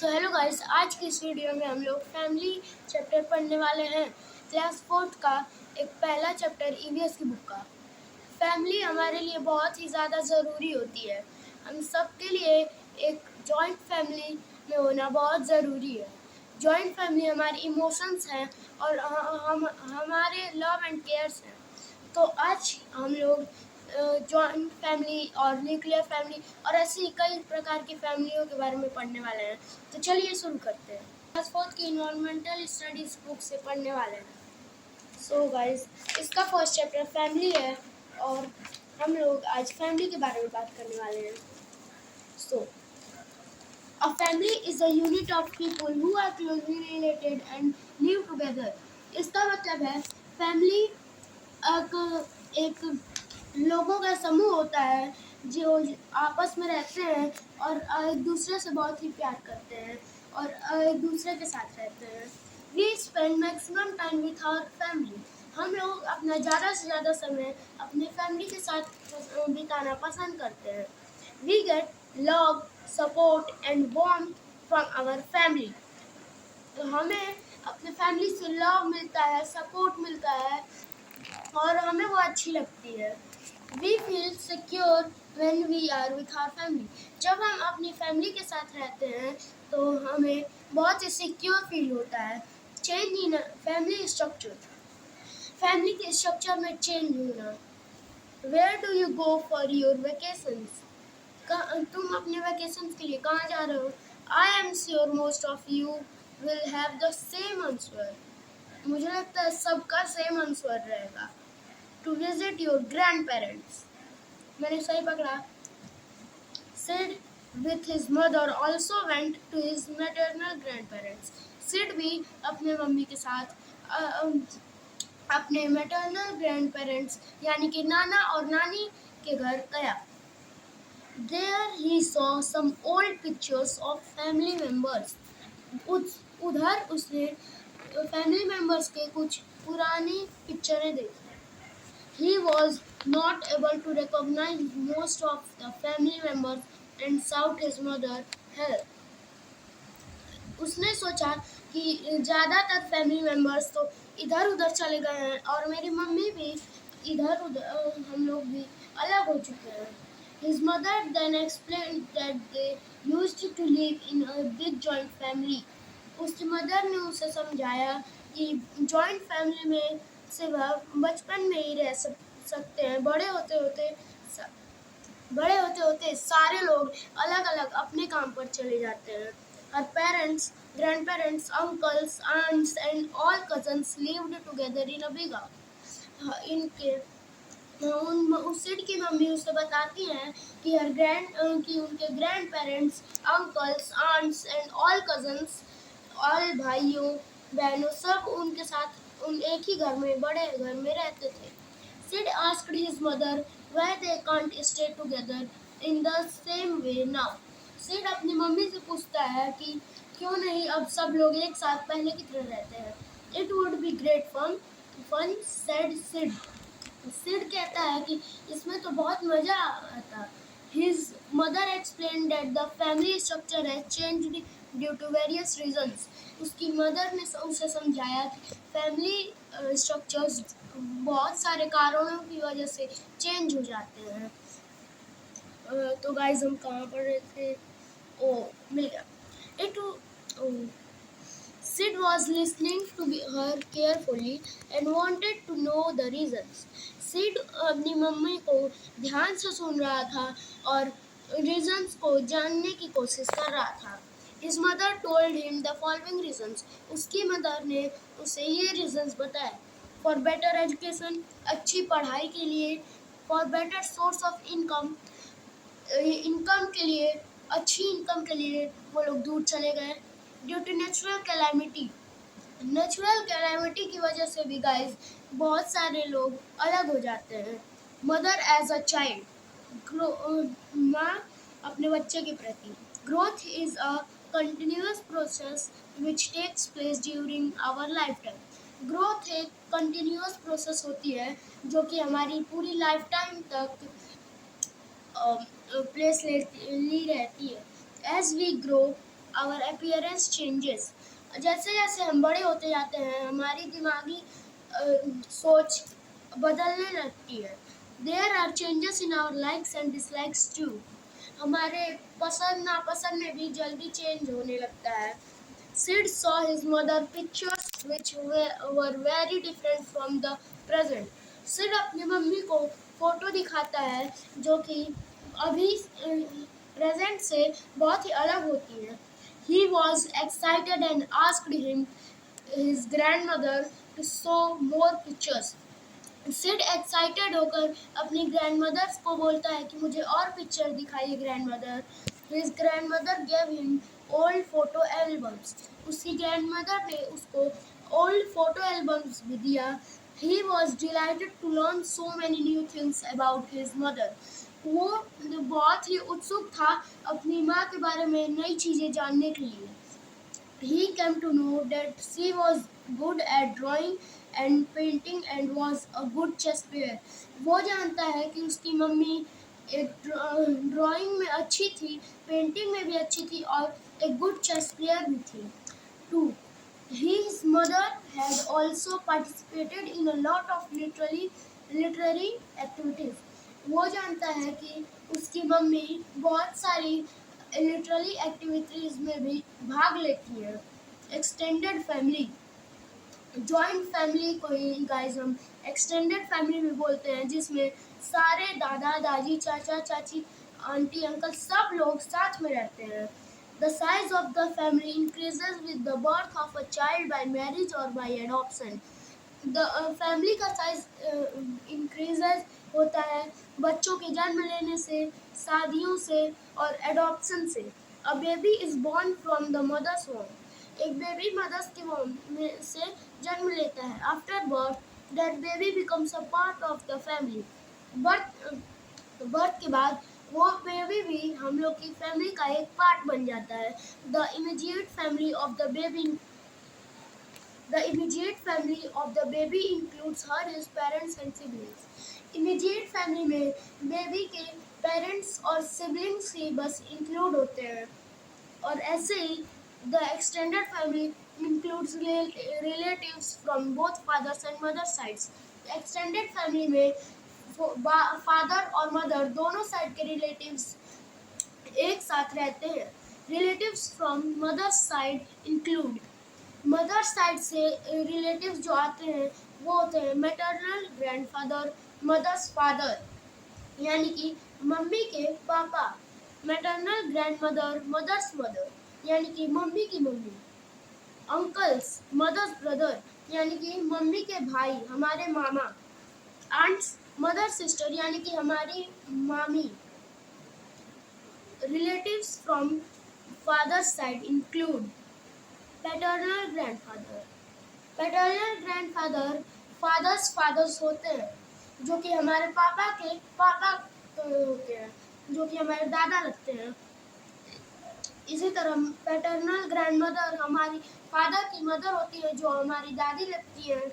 So hello guys, आज की इस वीडियो में हम लोग फैमिली चैप्टर पढ़ने वाले हैं। क्लास 4th का एक पहला चैप्टर ईवीएस की बुक का। फैमिली हमारे लिए बहुत ही ज़्यादा ज़रूरी होती है। हम सब के लिए एक जॉइंट फैमिली में होना बहुत ज़रूरी है। जॉइंट फैमिली हमारी इमोशंस हैं और हम हमारे लव एंड केयर्स हैं। तो आज हम लोग जॉइंट फैमिली और न्यूक्लियर फैमिली और ऐसी कई प्रकार की फैमिलियों के बारे में पढ़ने वाले हैं। तो चलिए शुरू करते हैं। क्लास 4th की इन्वायरमेंटल स्टडीज बुक से पढ़ने वाले हैं। सो गाइस, इसका फर्स्ट चैप्टर फैमिली है और हम लोग आज फैमिली के बारे में बात करने वाले हैं। सो a family is a unit of people who are closely related and live together. इसका मतलब है फैमिली एक लोगों का समूह होता है जो आपस में रहते हैं और एक दूसरे से बहुत ही प्यार करते हैं और एक दूसरे के साथ रहते हैं। We spend maximum time with our family. हम लोग अपना ज़्यादा से ज़्यादा समय अपने फैमिली के साथ बिताना पसंद करते हैं। We get love, support and warmth from our family. तो हमें अपने फैमिली से लव मिलता है, सपोर्ट मिलता है और हमें वो अच्छी लगती है। We feel secure when we are with our family. जब हम अपनी फैमिली के साथ रहते हैं तो हमें बहुत ही सिक्योर फील होता है। Change in family structure, family के स्ट्रक्चर में चेंज होना। Where do you go for your vacations? तुम अपने वैकेशन के लिए कहाँ जा रहे हो? I am sure most of you will have the same answer. मुझे लगता है सबका सेम आंसर रहेगा। To visit your grandparents. मैंने सही पकड़ा। Sid with his mother also went to his maternal grandparents. Sid भी अपने मम्मी के साथ अपने मैटरनल ग्रैंडपेरेंट्स यानी कि नाना और नानी के घर गया। There he saw some old pictures of family members. उधर उसने फैमिली मेंबर्स के कुछ पुरानी पिक्चरें देखी। He was not able to recognize most of the family members and sought his mother help. उसने सोचा कि ज़्यादातर फैमिली मेंबर्स तो इधर उधर चले गए हैं और मेरी मम्मी भी इधर उधर हम लोग भी अलग हो चुके हैं। His mother then explained that they used to live in a big joint family. उसकी मदर ने उसे समझाया कि जॉइंट फैमिली में से वह बचपन में ही रह सकते हैं। बड़े होते होते सारे लोग अलग अलग अपने काम पर चले जाते हैं। Her parents, grandparents, uncles, aunts and all cousins lived together in a big house. Sid की मम्मी उसे बताती हैं कि उनके grandparents, uncles, aunts and all cousins, all भाइयों बहनों सब उनके साथ एक ही घर में बड़े घर में रहते थे। Sid asked his mother why they can't stay together in the same way now. Sid अपनी मम्मी से पूछता है कि क्यों नहीं अब सब लोग एक साथ पहले की तरह रहते हैं। It would be great fun said Sid. Sid कहता है कि इसमें तो बहुत मजा आता। His mother explained that the family structure has changed due to various reasons. उसकी मदर ने उसे समझाया कि फैमिली स्ट्रक्चर्स बहुत सारे कारणों की वजह से चेंज हो जाते हैं। तो गाइस हम कहाँ पढ़ रहे थे? मिल गया। Sid was listening to her carefully and wanted to know the reasons. Sid अपनी मम्मी को ध्यान से सुन रहा था और reasons को जानने की कोशिश कर रहा था। His mother told him the following reasons. उसकी मदर ने उसे ये reasons बताए। For better education, अच्छी पढ़ाई के लिए। For better source of income, income के लिए, अच्छी इनकम के लिए वो लोग दूर चले गए। ड्यू टू नेचुरल कैलामिटी की वजह से भी गाइस बहुत सारे लोग अलग हो जाते हैं। मदर एज अ चाइल्ड, माँ अपने बच्चे के प्रति। Growth is a continuous process which takes place during our life time. ग्रोथ एक कंटिन्यूअस प्रोसेस होती है जो कि हमारी पूरी लाइफ टाइम तक प्लेस ली रहती है। As we grow our appearance changes. जैसे जैसे हम बड़े होते जाते हैं हमारी दिमागी सोच बदलने लगती है. There are changes in our likes and dislikes too. हमारे पसंद नापसंद में भी जल्दी चेंज होने लगता है. Sid saw his mother pictures which were very different from the present. Sid अपनी मम्मी को फोटो दिखाता है जो कि अभी प्रेजेंट से बहुत ही अलग होती है. He was excited and asked his grandmother to show more pictures. Sid excited होकर अपनी ग्रैंडमदर को बोलता है कि मुझे और पिक्चर दिखाइए grandmother. His grandmother gave him old photo albums. उसकी ग्रैंडमदर ने उसको ओल्ड फोटो एल्बम्स भी दिया. He was delighted to learn so many new things about his mother. वो बहुत ही उत्सुक था अपनी माँ के बारे में नई चीज़ें जानने के लिए. He came to know that she was good at drawing and painting and was a good chess player. वो जानता है कि उसकी मम्मी एक ड्राइंग में अच्छी थी, पेंटिंग में भी अच्छी थी और एक गुड चेस प्लेयर भी थी. 2. His mother had also participated in a lot of literary activities. वो जानता है कि उसकी मम्मी बहुत सारी लिटरली एक्टिविटीज में भी भाग लेती है. Extended family. जॉइंट फैमिली को ही गाइस हम एक्सटेंडेड फैमिली भी बोलते हैं जिसमें सारे दादा दादी चाचा चाची आंटी अंकल सब लोग साथ में रहते हैं. The size of the family increases with the birth of a child by marriage or by adoption. The family का साइज इंक्रीजेज होता है बच्चों के जन्म लेने से, शादियों से और एडॉप्शन से. A baby is born from the mother's home. एक बेबी मदर्स के होम में से जन्म लेता है. After birth that baby becomes a part of the family. Birth के बाद वो बेबी भी हम लोग की फैमिली का एक पार्ट बन जाता है. The immediate family of the baby The immediate family of the baby includes her, his parents and siblings. Immediate family में बेबी के पेरेंट्स और सिबलिंग्स ही बस इंक्लूड होते हैं. और ऐसे ही the extended family includes relatives from both fathers and mother sides. Extended family में father और मदर दोनों साइड के रिलेटिव्स एक साथ रहते हैं. Relatives from mother's side include mother side से रिलेटिव्स जो आते हैं वो होते हैं मैटरनल ग्रैंडफादर, मदर्स फादर यानी कि मम्मी के पापा. मैटरनल ग्रैंडमदर, मदर्स मदर यानी कि मम्मी की मम्मी. अंकल्स, मदर्स ब्रदर यानी कि मम्मी के भाई, हमारे मामा. आंट्स, मदर सिस्टर यानी कि हमारी मामी. Relatives from father's side include paternal grandfather. Paternal grandfather father's होते हैं जो कि हमारे पापा के पापा होते हैं जो कि हमारे दादा लगते हैं. इसी तरह पैटर्नल ग्रैंडमदर हमारी फादर की मदर होती है जो हमारी दादी लगती है.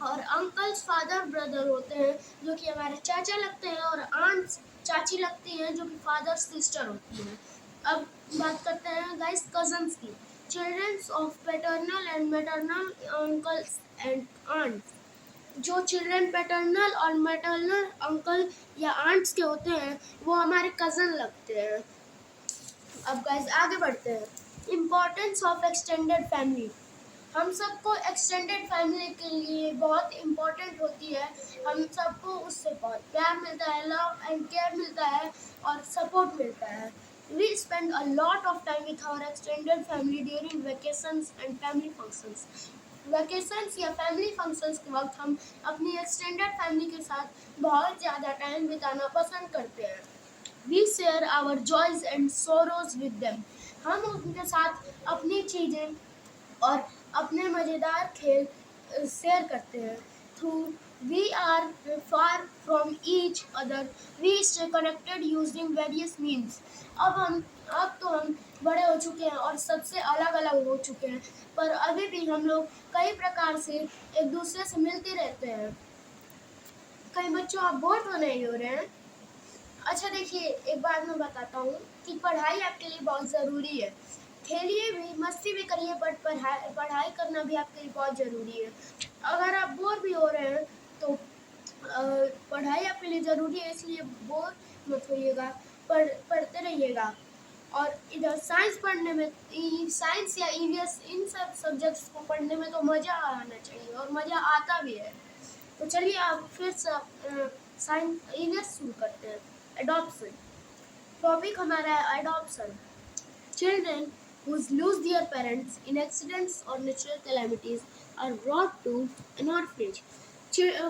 और अंकल्स फादर ब्रदर होते हैं जो कि हमारे चाचा लगते हैं. और आंट्स चाची लगती हैं जो कि फादर सिस्टर होती हैं. अब बात करते हैं गाइस कजन्स की. Children of paternal and maternal uncles and aunts. जो चिल्ड्रन पैटर्नल और मैटरनल अंकल या आंट्स के होते हैं वो हमारे कज़न लगते हैं. अब गाइस आगे बढ़ते हैं. Importance of extended family. हम सबको एक्सटेंडेड फैमिली के लिए बहुत इम्पोर्टेंट होती है. हम सबको उससे बहुत प्यार मिलता है, लव एंड केयर मिलता है और सपोर्ट मिलता है. We spend a lot of time with our extended family during vacations and family functions. Vacations या family functions के वक्त हम अपनी extended family के साथ बहुत ज़्यादा टाइम बिताना पसंद करते हैं. We share our joys and sorrows with them. हम उनके साथ अपनी चीज़ें और अपने मज़ेदार खेल शेयर करते हैं. Through we are far from each other, we stay connected using various means. अब तो हम बड़े हो चुके हैं और सबसे अलग अलग हो चुके हैं पर अभी भी हम लोग कई प्रकार से एक दूसरे से मिलते रहते हैं. कई बच्चों आप बोर तो नहीं हो रहे हैं? अच्छा देखिए एक बात मैं बताता हूँ कि पढ़ाई आपके लिए बहुत ज़रूरी है. खेलिए भी, मस्ती भी करिए, बट पढ़ाई करना भी आपके लिए बहुत ज़रूरी है। अगर आप बोर भी हो रहे हैं तो पढ़ाई आपके लिए ज़रूरी है, इसलिए बोर मत होइएगा, पढ़ते रहिएगा। और इधर साइंस पढ़ने में, साइंस या ईवीएस, इन सब सब्जेक्ट्स को पढ़ने में तो मज़ा आना चाहिए और मज़ा आता भी है। तो चलिए आप फिर से साइंस ईवीएस शुरू करते हैं। एडॉप्शन टॉपिक हमारा है adoption. Children who lose their parents in accidents or natural calamities are brought to an orphanage.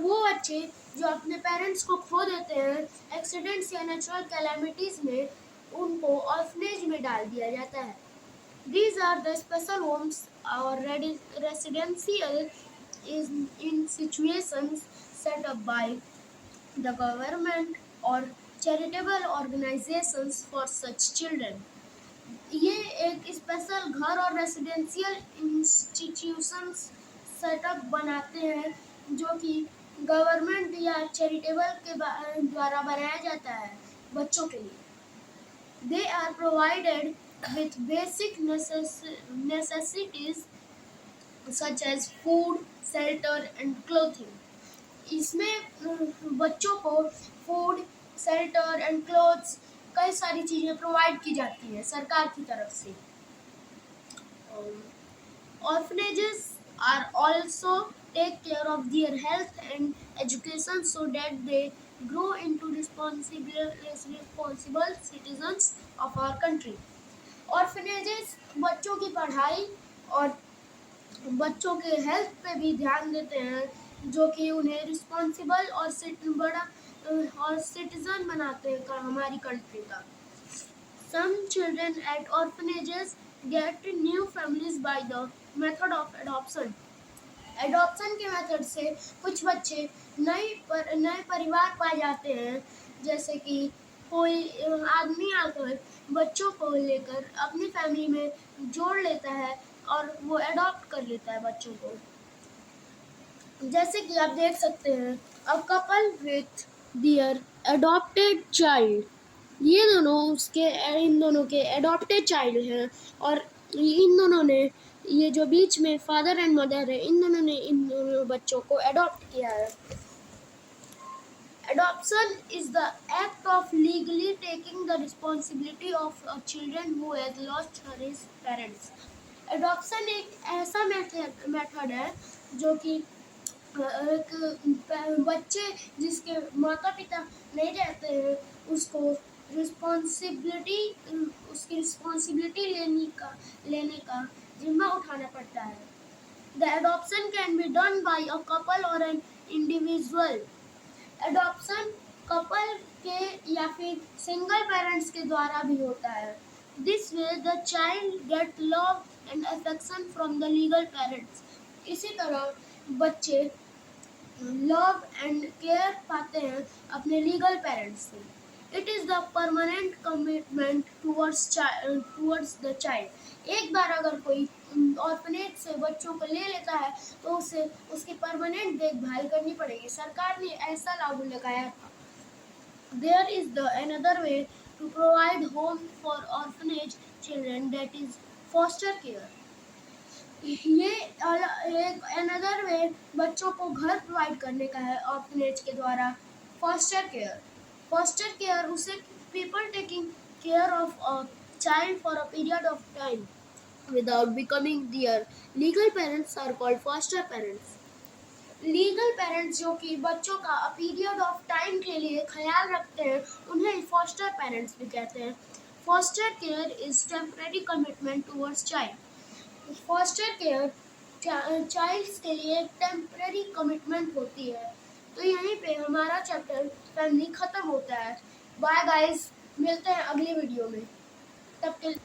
वो बच्चे जो अपने पेरेंट्स को खो देते हैं एक्सीडेंट्स या नेचुरल कैलेमिटीज में, उनको ऑर्फनेज में डाल दिया जाता है। These are the special homes or residential in situations set up by the government or charitable organizations for such children. ये एक स्पेशल घर और रेसिडेंशियल इंस्टीट्यूशंस सेटअप बनाते हैं जो कि गवर्नमेंट या चैरिटेबल के द्वारा बनाया जाता है बच्चों के लिए। They are provided with basic necessities such as food, shelter and clothing. इसमें बच्चों को फूड, शेल्टर एंड क्लोथ्स, कई सारी चीज़ें प्रोवाइड की जाती हैं सरकार की तरफ से। Orphanages are also take care of their health and education so that they grow into responsible citizens of our country. Orphanages बच्चों की पढ़ाई और बच्चों के हेल्थ पे भी ध्यान देते हैं, जो कि उन्हें रिस्पॉन्सिबल और सिटीजन बनाते हैं हमारी कंट्री का। Some children at orphanages get new families by the method of adoption. Adoption के मेथड से कुछ बच्चे नए परिवार पा जाते हैं, जैसे कि कोई आदमी आकर बच्चों को लेकर अपनी फैमिली में जोड़ लेता है और वो एडॉप्ट कर लेता है बच्चों को। जैसे कि आप देख सकते हैं, a couple with their adopted child, ये इन दोनों के एडॉप्टेड चाइल्ड हैं और इन दोनों ने, ये जो बीच में फादर एंड मदर है, इन दोनों ने इन दोनों बच्चों को एडॉप्ट किया है। Adoption is the act of legally taking the responsibility of a children who has lost his parents. Adoption एक ऐसा मेथड है जो कि एक बच्चे जिसके माता पिता नहीं रहते हैं उसको उसकी रिस्पॉन्सिबिलिटी लेने का जिम्मा उठाना पड़ता है। The adoption can be done by a couple or an individual. Adoption couple के या फिर सिंगल पेरेंट्स के द्वारा भी होता है। This way the child get love and affection from the legal parents. इसी तरह बच्चे लव एंड केयर पाते हैं अपने लीगल पेरेंट्स से। It is the permanent commitment towards the child. एक बार अगर कोई ऑर्फनेज से बच्चों को ले लेता है तो उसे उसकी परमानेंट देखभाल करनी पड़ेगी। सरकार ने ऐसा लागू लगाया था। There is the another way to provide home for orphanage children, that is foster care. ये एक अनदर वे बच्चों को घर प्रोवाइड करने का है ऑर्फनेज के द्वारा। फॉस्टर केयर उसे people taking care of a child for a period of time without becoming their legal parents are called foster parents. Legal parents जो कि बच्चों का पीरियड ऑफ टाइम के लिए ख्याल रखते हैं उन्हें फॉस्टर पेरेंट्स भी कहते हैं। Foster care is temporary commitment towards child. Foster care childs के लिए एक टेम्परेरी कमिटमेंट होती है। तो यहीं पे हमारा चैप्टर फैमिली खत्म होता है। बाय गाइस, मिलते हैं अगली वीडियो में। तब तक